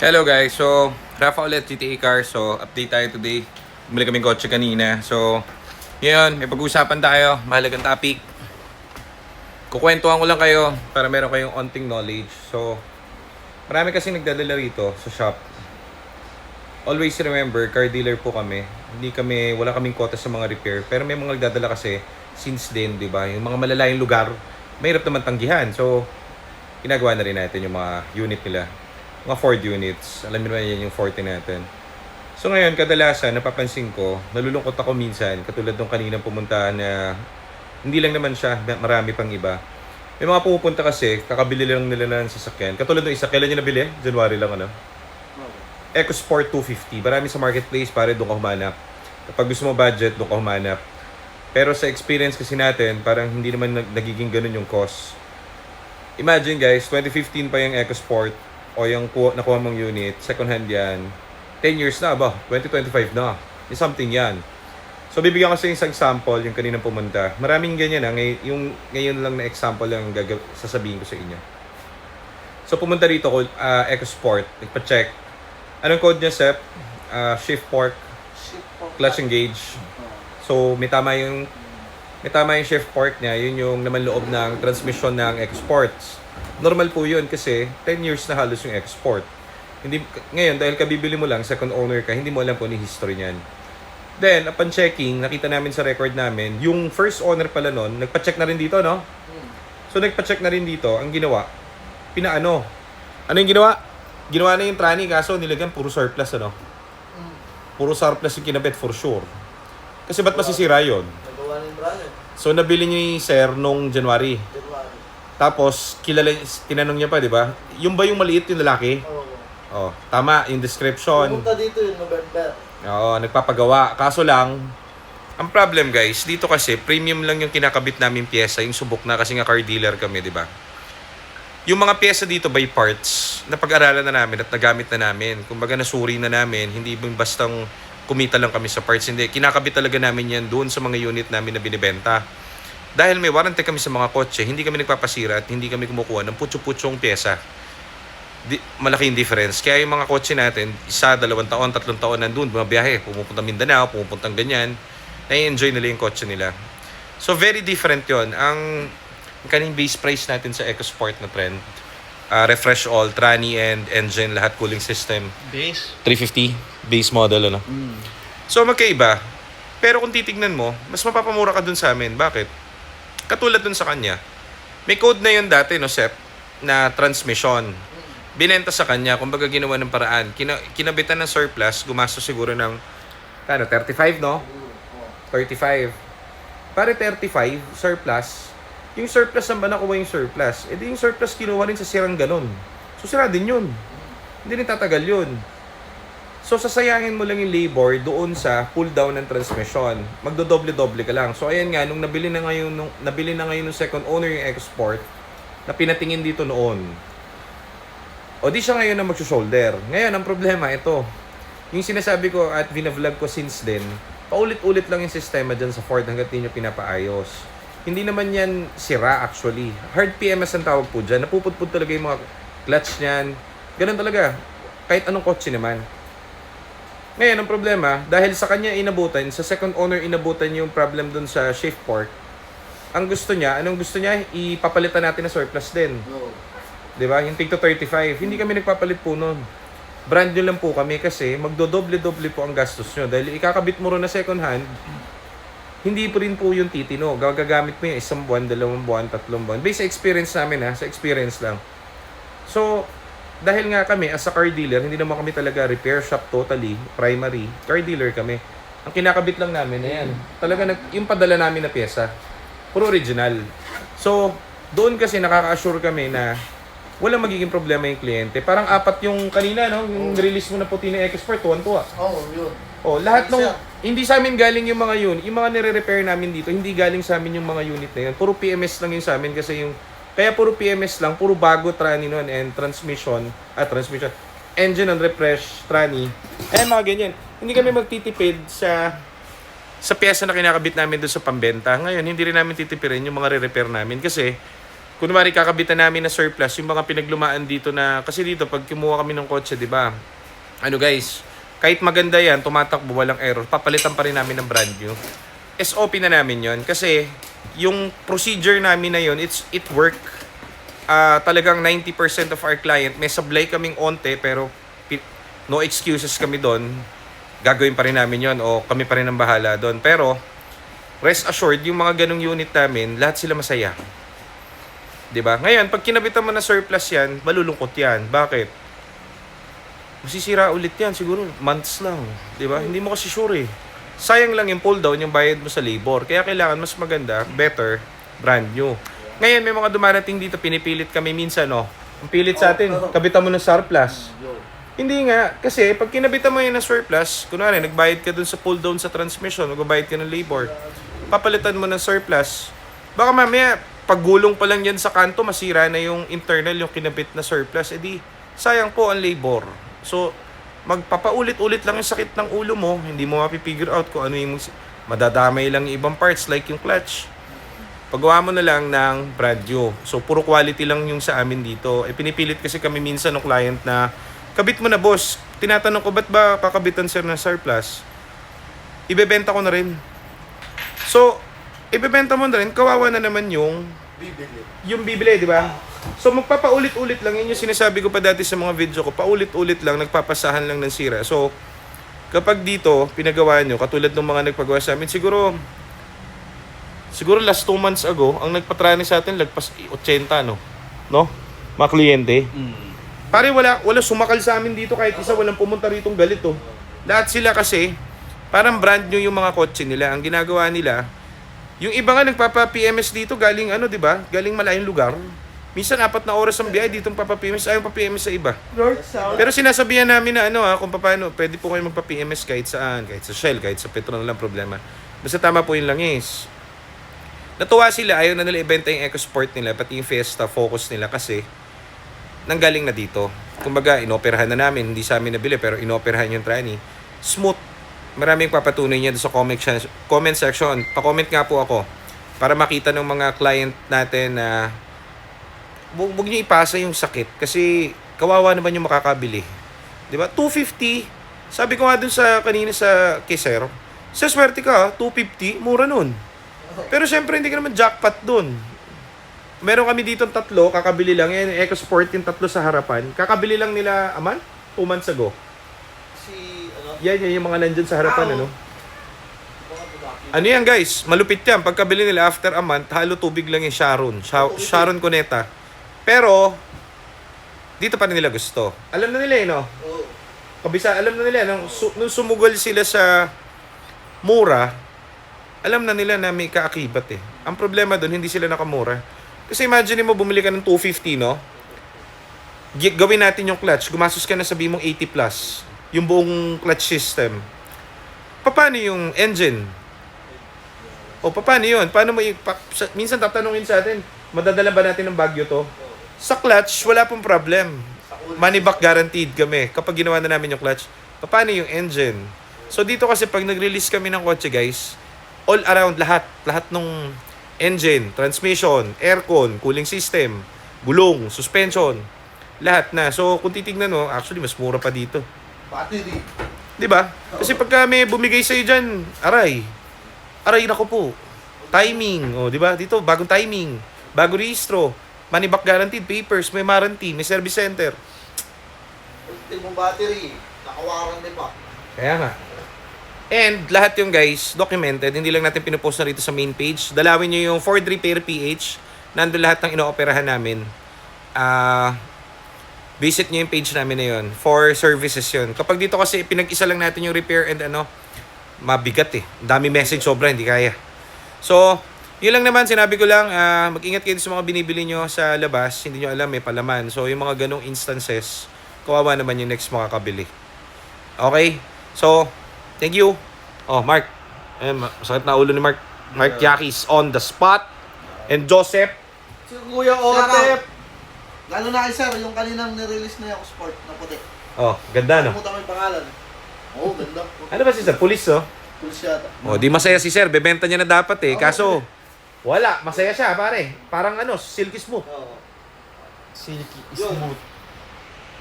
Hello guys, so Rafa ulit, GTA Car. So update tayo today. Bumili kaming kotse kanina. So ngayon, may pag-uusapan tayo. Mahalagang topic. Kukwentuhan ko lang kayo para meron kayong onting knowledge. So marami kasi nagdadala rito sa shop. Always remember, car dealer po kami. Wala kaming quota sa mga repair. Pero may mga nagdadala kasi since then, di ba? Yung mga malalayong lugar, mahirap naman tanggihan. So ginagawa na rin natin yung mga unit nila. Mga Ford units. Alam niyo naman yan yung Forte natin. So ngayon, kadalasan, napapansin ko, nalulungkot ako minsan, katulad nung kaninang pumunta na hindi lang naman siya, marami pang iba. May mga pupunta kasi, kakabili lang nila ng sasakyan. Katulad nung isa, kailan nyo nabili? January lang, ano? EcoSport 250. Marami sa marketplace, pare, doon ka humanap. Kapag gusto mo budget, doon ka humanap. Pero sa experience kasi natin, parang hindi naman nagiging ganun yung cost. Imagine guys, 2015 pa yung EcoSport o yung nakuha mong unit, second hand yan, 10 years na ba? 2025 na. Yung something yan. So, bibigyan ko sa isang example, yung kaninang pumunta. Maraming ganyan na. Yung ngayon lang na example lang sasabihin ko sa inyo. So, pumunta rito ko, EcoSport. Nagpa-check. Anong code niya, Sep? Shift fork, clutch engage. So, may tama yung shift fork niya. Yun yung naman loob ng transmission ng EcoSports. Normal po yun kasi 10 years na halos yung export. Ngayon, dahil kabibili mo lang, second owner ka, hindi mo alam po ni history niyan. Then, upon checking, nakita namin sa record namin, yung first owner pala nun, nagpa-check na rin dito, no? So, nagpa-check na rin dito. Ang ginawa, pinaano. Ano yung ginawa? Ginawa na yung trani, kaso nilagyan puro surplus, ano? Puro surplus yung kinabit for sure. Kasi ba't masisira yun? Nagawa ng brother. So, nabili niyo yung sir nung January. Tapos, tinanong niya pa, di ba? Yung ba yung maliit yung lalaki? Oo. Oh, tama, yung description. Pumunta dito yung November. Oo, nagpapagawa. Kaso lang, ang problem guys, dito kasi, premium lang yung kinakabit namin pyesa, yung subok na kasi nga car dealer kami, di ba? Yung mga pyesa dito by parts, napag-aralan na namin at nagamit na namin. Kumbaga nasuri na namin, hindi bastang kumita lang kami sa parts. Hindi, kinakabit talaga namin yan doon sa mga unit namin na binibenta. Dahil may warranty kami sa mga kotse, hindi kami nagpapasira at hindi kami kumukuha ng putyo-putyong pyesa. Malaking difference. Kaya yung mga kotse natin, 1, 2 taon, 3 taon nandun, bumabiyahe, pumupunta Mindanao, pumupuntang ganyan, na-enjoy nila yung kotse nila. So very different yon. Ang kaning base price natin sa EcoSport na trend, refresh all, tranny and engine, lahat cooling system. Base? 350, base model, ano? So magkaiba. Pero kung titignan mo, mas mapapamura ka dun sa amin. Bakit? Katulad dun sa kanya, may code na yun dati, no, Sep, na transmission. Binenta sa kanya, kumbaga ginawa ng paraan. Kinabitan ng surplus, gumastos siguro ng 35, no? 35. Pare 35, surplus. Yung surplus, saan ba nakuha yung surplus? E di yung surplus kinuha rin sa sirang ganun. So sira din yun. Hindi rin tatagal yun. So, sasayangin mo lang yung labor doon sa pull down ng transmission. Magdodoble-doble ka lang. So, ayan nga, nung nabili na ngayon ng second owner yung EcoSport, na pinatingin dito noon. O di siya ngayon na mag-shoulder. Ngayon, ang problema, ito. Yung sinasabi ko at vinavlog ko since then, paulit-ulit lang yung sistema dyan sa Ford hanggat hindi nyo pinapaayos. Hindi naman yan sira actually. Hard PMS ang tawag po dyan. Napupudpud talaga yung mga clutch niyan. Ganun talaga. Kahit anong kotse naman. Ngayon, ang problema, dahil sa kanya inabutan, sa second owner inabutan yung problem dun sa shift fork, anong gusto niya? Ipapalitan natin na surplus din. No. Diba? Yung tig to 35. Hindi kami nagpapalit po nun. Brand new lang po kami kasi magdodoble-doble po ang gastos nyo. Dahil ikakabit mo rin na second hand, hindi po rin po yung titino. Gagagamit mo yung 1 buwan, 2 buwan, 3 buwan. Based sa experience namin sa experience lang. So, dahil nga kami, as a car dealer, hindi naman kami talaga repair shop totally, primary. Car dealer kami. Ang kinakabit lang namin, ayan. Talaga, yung padala namin na pyesa, puro original. So, doon kasi nakaka-assure kami na walang magiging problema yung kliyente. Parang 4 yung kanina, no? Yung release mo na puti na EcoSport, tuwan-tuwa. Oo, yun. Oh, lahat ng hindi sa amin galing yung mga yun. Yung mga nire-repair namin dito, hindi galing sa amin yung mga unit na yun. Puro PMS lang yun sa amin kasi yung kaya puro PMS lang, puro bago tranny nun and transmission, engine on refresh, tranny, mga ganyan. Hindi kami magtitipid sa pyesa na kinakabit namin doon sa pambenta. Ngayon, hindi rin namin titipirin yung mga re-repair namin kasi kunwari kakabitan namin na surplus, yung mga pinaglumaan dito na, kasi dito pag kumuha kami ng kotse, di ba? Ano guys, kahit maganda yan, tumatakbo, walang error, papalitan pa rin namin ng brand new. SOP na namin yon kasi yung procedure namin na yon, it work. Talagang 90% of our client, may sablay kaming onte, pero no excuses kami doon. Gagawin pa rin namin yon o kami pa rin ang bahala doon. Pero, rest assured, yung mga ganong unit namin, lahat sila masaya. Diba? Ngayon, pag kinabitan mo na surplus yan, malulungkot yan. Bakit? Masisira ulit yan, siguro months lang. Diba? Hindi mo kasi sure eh. Sayang lang yung pull down, yung bayad mo sa labor. Kaya kailangan mas maganda, better, brand new. Ngayon, may mga dumarating dito, pinipilit kami minsan, no? Ang pilit sa atin, kabitan mo ng surplus. Hindi nga, kasi pag kinabitan mo yun ng surplus, kunwari, nagbayad ka dun sa pull down sa transmission, magbabayad ka ng labor, papalitan mo ng surplus, baka mamaya, paggulong pa lang yan sa kanto, masira na yung internal, yung kinabit na surplus, edi sayang po ang labor. So, magpapaulit-ulit lang yung sakit ng ulo mo, hindi mo mapipigure out kung ano yung madadamay lang yung ibang parts like yung clutch. Pagawa mo na lang ng brand new. So, puro quality lang yung sa amin dito. Pinipilit kasi kami minsan ng client na, kabit mo na boss, tinatanong ko, ba't ba kakabitan sir ng surplus? Ibebenta ko na rin. So, ibebenta mo na rin, kawawa na naman yung bibili, di ba? So, magpapaulit-ulit lang. Yun yung sinasabi ko pa dati sa mga video ko. Paulit-ulit lang, nagpapasahan lang ng sira. So, kapag dito, pinagawa nyo, katulad ng mga nagpagawa sa amin, siguro last 2 months ago, ang nagpatrani sa atin, lagpas 80, no? Mga kliyente. Pare, wala sumakal sa amin dito kahit isa, walang pumunta ritong galito. Lahat sila kasi, parang brand new yung mga kotse nila. Ang ginagawa nila, yung iba nga nagpapa-PMS dito, galing di ba? Galing malayong lugar. Minsan 4 na oras ang biyahe dito papa-PMS, ayaw pa-PMS sa iba. Pero sinasabihan namin na kung paano, pwede po kayo magpa-PMS kahit saan, kahit sa Shell, kahit sa Petron, walang problema. Basta tama po yung langis. Natuwa sila, ayaw na nila ibenta yung EcoSport nila, pati yung Fiesta Focus nila kasi nanggaling na dito. Kumbaga, inoperahan na namin, hindi sa amin nabili, pero inoperahan yung trani. Smooth. Maraming papatunay niya sa comment section. Pa-comment nga po ako para makita ng mga client natin na huwag niyo ipasa yung sakit kasi kawawa naman yung makakabili. 'Di ba? 250. Sabi ko nga dun sa kanina sa Kisero, sa swerte ka, 250, mura nun. Pero syempre hindi ka naman jackpot dun. Meron kami dito 3, kakabili lang. Yan, EcoSport yung 3 sa harapan. Kakabili lang nila, 2 months ago. Yan yung mga nandyan sa harapan, Ano yan guys, malupit yan. Pagkabili nila after a month, halo tubig lang yung Sharon Cuneta. Pero, dito pa rin nila gusto. Alam na nila Kabisa, alam na nila, nung sumugal sila sa mura, alam na nila na may kaakibat Ang problema doon, hindi sila nakamura. Kasi imagine mo, bumili ka ng 250, Gawin natin yung clutch, gumastos ka na sabihin mong 80 plus. Yung buong clutch system. Paano yung engine? O paano yun? Paano mo minsan tatanungin sa atin, madadala ba natin ng Baguio to? Sa clutch, wala pong problem. Money back guaranteed kami kapag ginawa na namin yung clutch. Paano yung engine? So dito kasi pag nag-release kami ng kotse guys, all around lahat nung engine, transmission, aircon, cooling system, gulong, suspension, lahat na. So kung titignan mo, actually mas mura pa dito. Battery. 'Di ba? Kasi pag may bumigay sa iyo diyan, aray nako po. Timing, 'di ba? Dito bagong timing, bagong rehistro, money back guaranteed papers, may warranty, may service center. Ultimong battery, naka-warranty pa. Kaya nga. And lahat yung guys, documented, hindi lang natin pinupost na rito sa main page. Dalawin niyo yung Ford Repair PH, nandoon lahat ng inooperahan namin. Visit nyo yung page namin na yun. For services yun. Kapag dito kasi pinag-isa lang natin yung repair and mabigat Dami message, sobra, hindi kaya. So, yun lang naman, sinabi ko lang, mag-ingat kayo sa mga binibili nyo sa labas. Hindi nyo alam, may palaman. So, yung mga ganong instances, kawawa naman yung next makakabili. Okay? So, thank you. Oh, Mark. Masakit na ulo ni Mark. Mark Yakis on the spot. And Joseph. Si Kuya Otep. Lalo na kay sir, yung kaninang nirelease na yung sport na puti. Oh, ganda Kalimutan mo yung pangalan. Ganda. Ano ba si sir? Police, Pulis yata. Di masaya si sir. Bebenta niya na dapat Kaso, Wala, masaya siya pare. Parang ano, silky smooth. Oo. Silky Yun. smooth.